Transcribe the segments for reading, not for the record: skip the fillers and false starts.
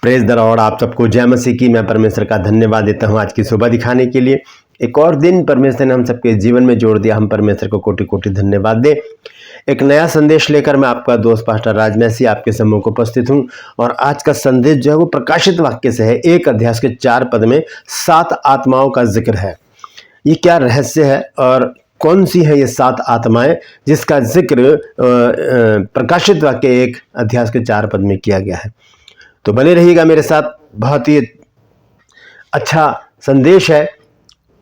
Praise the Lord. आप सबको जय मसीह की। मैं परमेश्वर का धन्यवाद देता हूं आज की सुबह दिखाने के लिए। एक और दिन परमेश्वर ने हम सबके जीवन में जोड़ दिया। हम परमेश्वर को कोटि कोटि धन्यवाद दें। एक नया संदेश लेकर मैं आपका दोस्त पास्टर राज मैसी आपके सम्मुख उपस्थित हूं। और आज का संदेश जो है वो प्रकाशित वाक्य से है। 1 अध्याय के 4 पद में 7 आत्माओं का जिक्र है। ये क्या रहस्य है और कौन सी है ये 7 आत्माएं जिसका जिक्र प्रकाशित वाक्य 1 अध्याय के 4 पद में किया गया है। तो बने रहिएगा मेरे साथ। बहुत ही अच्छा संदेश है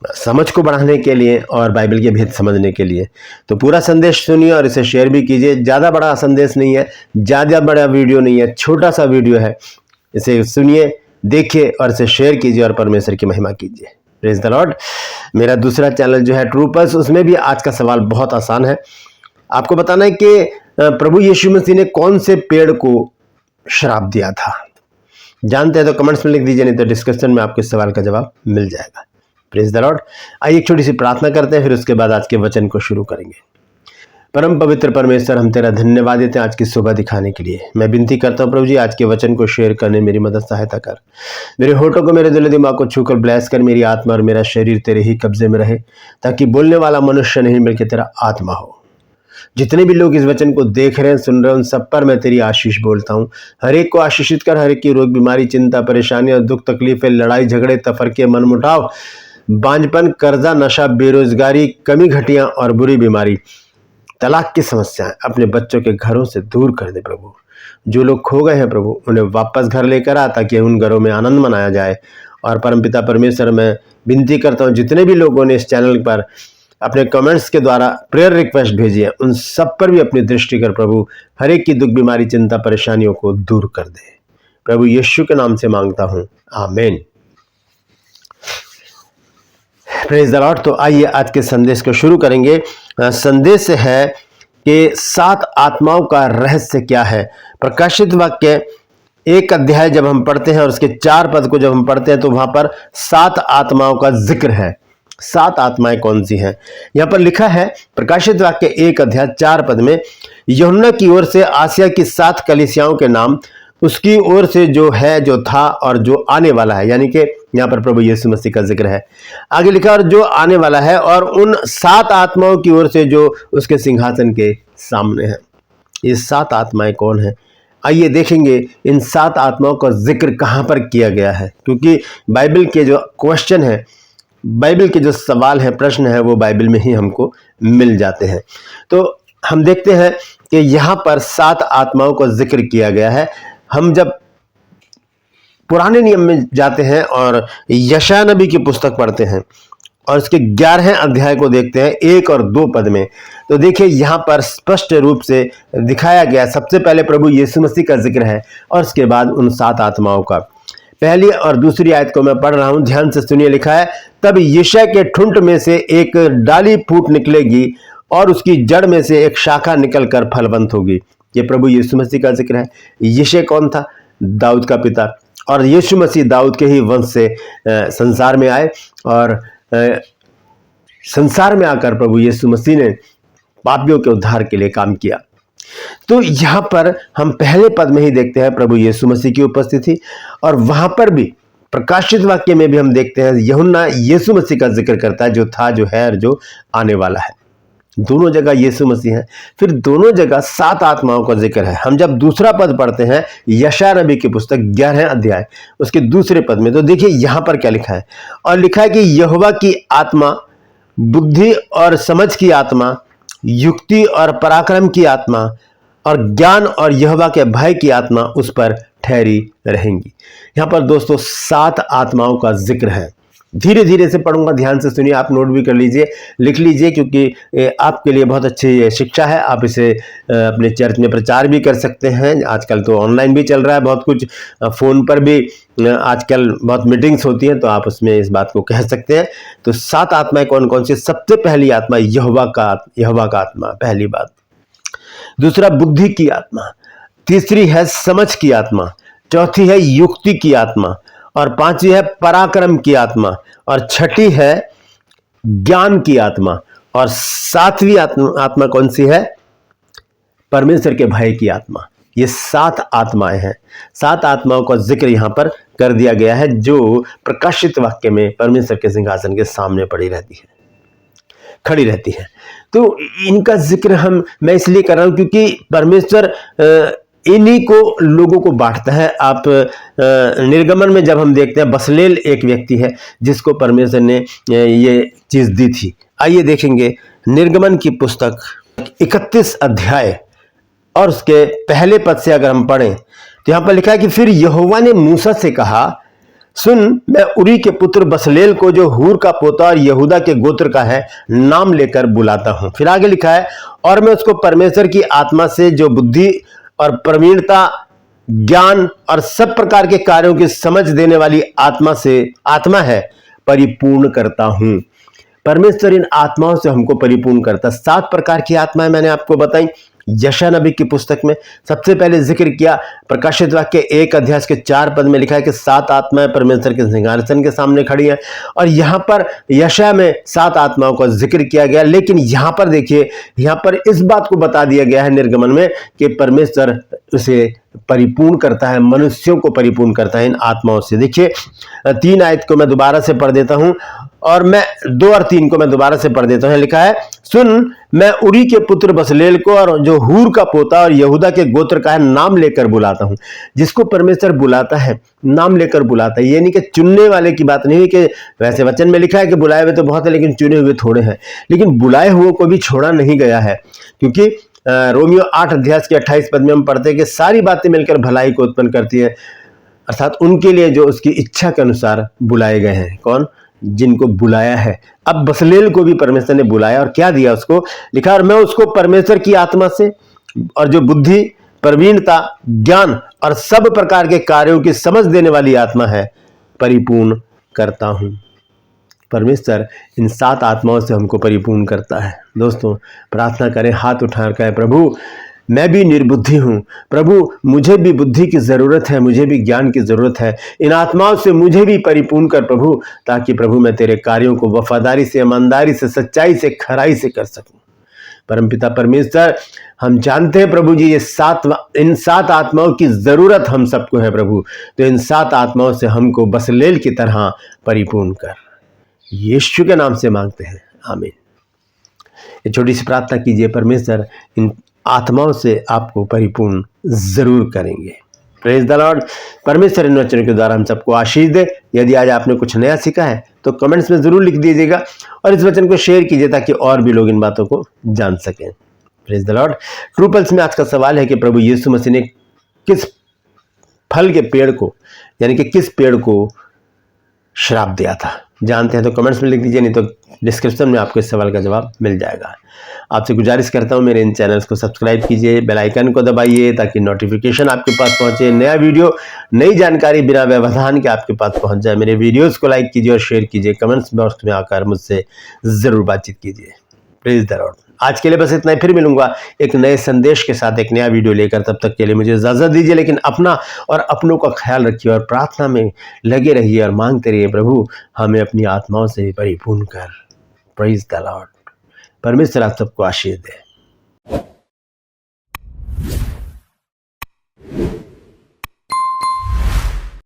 समझ को बढ़ाने के लिए और बाइबल के भेद समझने के लिए। तो पूरा संदेश सुनिए और इसे शेयर भी कीजिए। ज़्यादा बड़ा संदेश नहीं है, ज़्यादा बड़ा वीडियो नहीं है, छोटा सा वीडियो है। इसे सुनिए, देखिए और इसे शेयर कीजिए और परमेश्वर की महिमा कीजिए। Praise the Lord. मेरा दूसरा चैनल जो है ट्रू पल्स, उसमें भी आज का सवाल बहुत आसान है। आपको बताना है कि प्रभु यीशु मसीह ने कौन से पेड़ को श्राप दिया था। जानते हैं तो कमेंट्स में लिख दीजिए, नहीं तो डिस्कशन में आपके सवाल का जवाब मिल जाएगा। Praise the Lord. आइए एक छोटी सी प्रार्थना करते हैं, फिर उसके बाद आज के वचन को शुरू करेंगे। परम पवित्र परमेश्वर, हम तेरा धन्यवाद देते हैं आज की सुबह दिखाने के लिए। मैं विनती करता हूँ प्रभु जी, आज के वचन को शेयर करने मेरी मदद सहायता कर। मेरे होठों को, मेरे दिल दिमाग को छूकर ब्लेस कर। मेरी आत्मा और मेरा शरीर तेरे ही कब्जे में रहे, ताकि बोलने वाला मनुष्य नहीं बल्कि तेरा आत्मा हो। जितने भी लोग इस वचन को देख रहे हैं, सुन रहे हैं, उन सब पर मैं तेरी आशीष बोलता हूँ। हर एक को आशीषित कर। हर एक की रोग, बीमारी, चिंता, परेशानी और दुख तकलीफें, लड़ाई झगड़े, तफरके, मनमुटाव, बांझपन, कर्जा, नशा, बेरोजगारी, कमी घटिया और बुरी बीमारी, तलाक की समस्याएं अपने बच्चों के घरों से दूर कर दे प्रभु। जो लोग खो गए हैं प्रभु, उन्हें वापस घर लेकर आ, ताकि उन घरों में आनंद मनाया जाए। और परमपिता परमेश्वर, मैं विनती करता हूँ जितने भी लोगों ने इस चैनल पर अपने कमेंट्स के द्वारा प्रेयर रिक्वेस्ट भेजी है, उन सब पर भी अपनी दृष्टि कर प्रभु। हर एक की दुख, बीमारी, चिंता, परेशानियों को दूर कर दे प्रभु। यीशु के नाम से मांगता हूं, आमीन। Praise the Lord. तो आइए आज के संदेश को शुरू करेंगे। संदेश है कि 7 आत्माओं का रहस्य क्या है। प्रकाशित वाक्य 1 अध्याय जब हम पढ़ते हैं और उसके 4 पद को जब हम पढ़ते हैं, तो वहां पर 7 आत्माओं का जिक्र है। 7 आत्माएं कौन सी हैं? यहां पर लिखा है प्रकाशित वाक्य 1 अध्याय 4 पद में, यूहन्ना की ओर से आसिया की 7 कलीसियाओं के नाम, उसकी ओर से जो है, जो था और जो आने वाला है। यानी कि यहाँ पर प्रभु यीशु मसीह का जिक्र है। आगे लिखा, और जो आने वाला है, और उन 7 आत्माओं की ओर से जो उसके सिंहासन के सामने है। ये 7 आत्माएं कौन है? आइए देखेंगे इन 7 आत्माओं का जिक्र कहाँ पर किया गया है। क्योंकि बाइबल के जो क्वेश्चन है, बाइबल के जो सवाल है, प्रश्न है, वो बाइबल में ही हमको मिल जाते हैं। तो हम देखते हैं कि यहाँ पर 7 आत्माओं का जिक्र किया गया है। हम जब पुराने नियम में जाते हैं और यशायाह नबी की पुस्तक पढ़ते हैं और उसके 11वें अध्याय को देखते हैं 1 और 2 पद में, तो देखिए यहाँ पर स्पष्ट रूप से दिखाया गया। सबसे पहले प्रभु यीशु मसीह का जिक्र है और उसके बाद उन 7 आत्माओं का। पहली और दूसरी आयत को मैं पढ़ रहा हूं, ध्यान से सुनिए। लिखा है, तब यिशै के ठुंड में से एक डाली फूट निकलेगी और उसकी जड़ में से एक शाखा निकलकर फलवंत होगी। ये प्रभु यीशु मसीह का जिक्र है। यिशै कौन था? दाऊद का पिता। और यीशु मसीह दाऊद के ही वंश से संसार में आए और संसार में आकर प्रभु यीशु मसीह ने पापियों के उद्धार के लिए काम किया। तो यहां पर हम पहले पद में ही देखते हैं प्रभु यीशु मसीह की उपस्थिति, और वहां पर भी प्रकाशित वाक्य में भी हम देखते हैं यूहन्ना यीशु मसीह का जिक्र करता है, जो था, जो है और जो आने वाला है। दोनों जगह यीशु मसीह है। फिर दोनों जगह 7 आत्माओं का जिक्र है। हम जब दूसरा पद पढ़ते हैं यशायाह नबी की पुस्तक 11वें अध्याय उसके दूसरे पद में, तो देखिए यहां पर क्या लिखा है। और लिखा है कि यहोवा की आत्मा, बुद्धि और समझ की आत्मा, युक्ति और पराक्रम की आत्मा और ज्ञान और यहोवा के भय की आत्मा उस पर ठहरी रहेंगी। यहां पर दोस्तों 7 आत्माओं का जिक्र है। धीरे धीरे से पढ़ूंगा, ध्यान से सुनिए। आप नोट भी कर लीजिए, लिख लीजिए, क्योंकि आपके लिए बहुत अच्छी शिक्षा है। आप इसे अपने चर्च में प्रचार भी कर सकते हैं। आजकल तो ऑनलाइन भी चल रहा है बहुत कुछ, फ़ोन पर भी आजकल बहुत मीटिंग्स होती हैं, तो आप उसमें इस बात को कह सकते हैं। तो 7 आत्माएं कौन कौन सी? सबसे पहली आत्मा यहोवा का आत्मा, पहली बात। दूसरा बुद्धि की आत्मा, तीसरी है समझ की आत्मा, चौथी है युक्ति की आत्मा, और 5वीं है पराक्रम की आत्मा, और 6ठी है ज्ञान की आत्मा, और 7वीं आत्मा कौन सी है? परमेश्वर के भय की आत्मा। ये 7 आत्माएं हैं। 7 आत्माओं का जिक्र यहाँ पर कर दिया गया है जो प्रकाशित वाक्य में परमेश्वर के सिंहासन के सामने खड़ी रहती है। तो इनका जिक्र मैं इसलिए कर रहा हूं क्योंकि परमेश्वर इन्हीं को लोगों को बांटता है। आप निर्गमन में जब हम देखते हैं, बसलेल एक व्यक्ति है जिसको परमेश्वर ने ये चीज दी थी। आइए देखेंगे निर्गमन की पुस्तक 31 अध्याय और उसके पहले पद से अगर हम पढ़ें तो यहां पर लिखा है कि फिर यहोवा ने मूसा से कहा, सुन, मैं उरी के पुत्र बसलेल को जो हूर का पोता और यहूदा के गोत्र का है नाम लेकर बुलाता हूं। फिर आगे लिखा है, और मैं उसको परमेश्वर की आत्मा से जो बुद्धि और प्रवीणता, ज्ञान और सब प्रकार के कार्यों की समझ देने वाली आत्मा है परिपूर्ण करता हूं। परमेश्वर इन आत्माओं से हमको परिपूर्ण करता। 7 प्रकार की आत्माएं मैंने आपको बताई। यशायाह नबी की पुस्तक में सबसे पहले जिक्र किया, प्रकाशित वाक्य 1 अध्याय के 4 पद में लिखा है कि 7 आत्माएं परमेश्वर के सिंहासन के सामने खड़ी हैं। और यहां पर यशायाह में 7 आत्माओं का जिक्र किया गया। लेकिन यहां पर देखिए, यहां पर इस बात को बता दिया गया है निर्गमन में कि परमेश्वर उसे परिपूर्ण करता है, मनुष्यों को परिपूर्ण करता है इन आत्माओं से। देखिए 3 आयत को मैं दोबारा से पढ़ देता हूं और मैं 2 और 3 को मैं दोबारा से पढ़ देता हूं। लिखा है, सुन, मैं उरी के पुत्र बसलेल को और जो हूर का पोता और यहूदा के गोत्र का है नाम लेकर बुलाता हूं। जिसको परमेश्वर बुलाता है, नाम लेकर बुलाता है। ये नहीं कि चुनने वाले की बात नहीं है कि वैसे वचन में लिखा है कि बुलाए हुए तो बहुत है लेकिन चुने हुए थोड़े हैं। लेकिन बुलाए हुए को भी छोड़ा नहीं गया है, क्योंकि रोमियो 8 अध्याय के 28 पद में हम पढ़ते हैं कि सारी बातें मिलकर भलाई को उत्पन्न करती है, अर्थात उनके लिए जो उसकी इच्छा के अनुसार बुलाए गए हैं। कौन? जिनको बुलाया है। अब बसलेल को भी परमेश्वर ने बुलाया और क्या दिया उसको? लिखा, और मैं उसको परमेश्वर की आत्मा से और जो बुद्धि, प्रवीणता, ज्ञान और सब प्रकार के कार्यों की समझ देने वाली आत्मा है परिपूर्ण करता हूं। परमेश्वर इन 7 आत्माओं से हमको परिपूर्ण करता है। दोस्तों प्रार्थना करें, हाथ उठाकर कहें, प्रभु मैं भी निर्बुद्धि हूं, प्रभु मुझे भी बुद्धि की जरूरत है, मुझे भी ज्ञान की जरूरत है। इन आत्माओं से मुझे भी परिपूर्ण कर प्रभु, ताकि प्रभु मैं तेरे कार्यों को वफादारी से, ईमानदारी से, सच्चाई से, खराई से कर सकूं। परमपिता परमेश्वर, हम जानते हैं प्रभु जी इन 7 आत्माओं की जरूरत हम सबको है प्रभु। तो इन 7 आत्माओं से हमको बसलेल की तरह परिपूर्ण कर, यीशु के नाम से मांगते हैं, आमीन। ये छोटी सी प्रार्थना कीजिए, परमेश्वर इन आत्माओं से आपको परिपूर्ण जरूर करेंगे। Praise the Lord. परमेश्वर इन वचनों के द्वारा हम सबको आशीष दे। यदि आज आपने कुछ नया सीखा है तो कमेंट्स में जरूर लिख दीजिएगा और इस वचन को शेयर कीजिए ताकि और भी लोग इन बातों को जान सकें। Praise the Lord. True pulse में आज का सवाल है कि प्रभु यीशु मसीह ने किस फल के पेड़ को, यानी कि किस पेड़ को श्राप दिया था? जानते हैं तो कमेंट्स में लिख दीजिए, नहीं तो डिस्क्रिप्शन में आपको इस सवाल का जवाब मिल जाएगा। आपसे गुजारिश करता हूं मेरे इन चैनल्स को सब्सक्राइब कीजिए, बेल आइकन को दबाइए ताकि नोटिफिकेशन आपके पास पहुंचे, नया वीडियो, नई जानकारी बिना व्यवधान के आपके पास पहुंच जाए। मेरे वीडियोस को लाइक कीजिए और शेयर कीजिए, कमेंट्स बॉक्स में आकर मुझसे जरूर बातचीत कीजिए। Praise the Lord. आज के लिए बस इतना ही, फिर मिलूंगा एक नए संदेश के साथ, एक नया वीडियो लेकर। तब तक के लिए मुझे इजाजत दीजिए, लेकिन अपना और अपनों का ख्याल रखिए और प्रार्थना में लगे रहिए और मांगते रहिए, प्रभु हमें अपनी आत्माओं से परिपूर्ण कर। Praise the Lord. परमेश्वर आप सबको आशीष दे।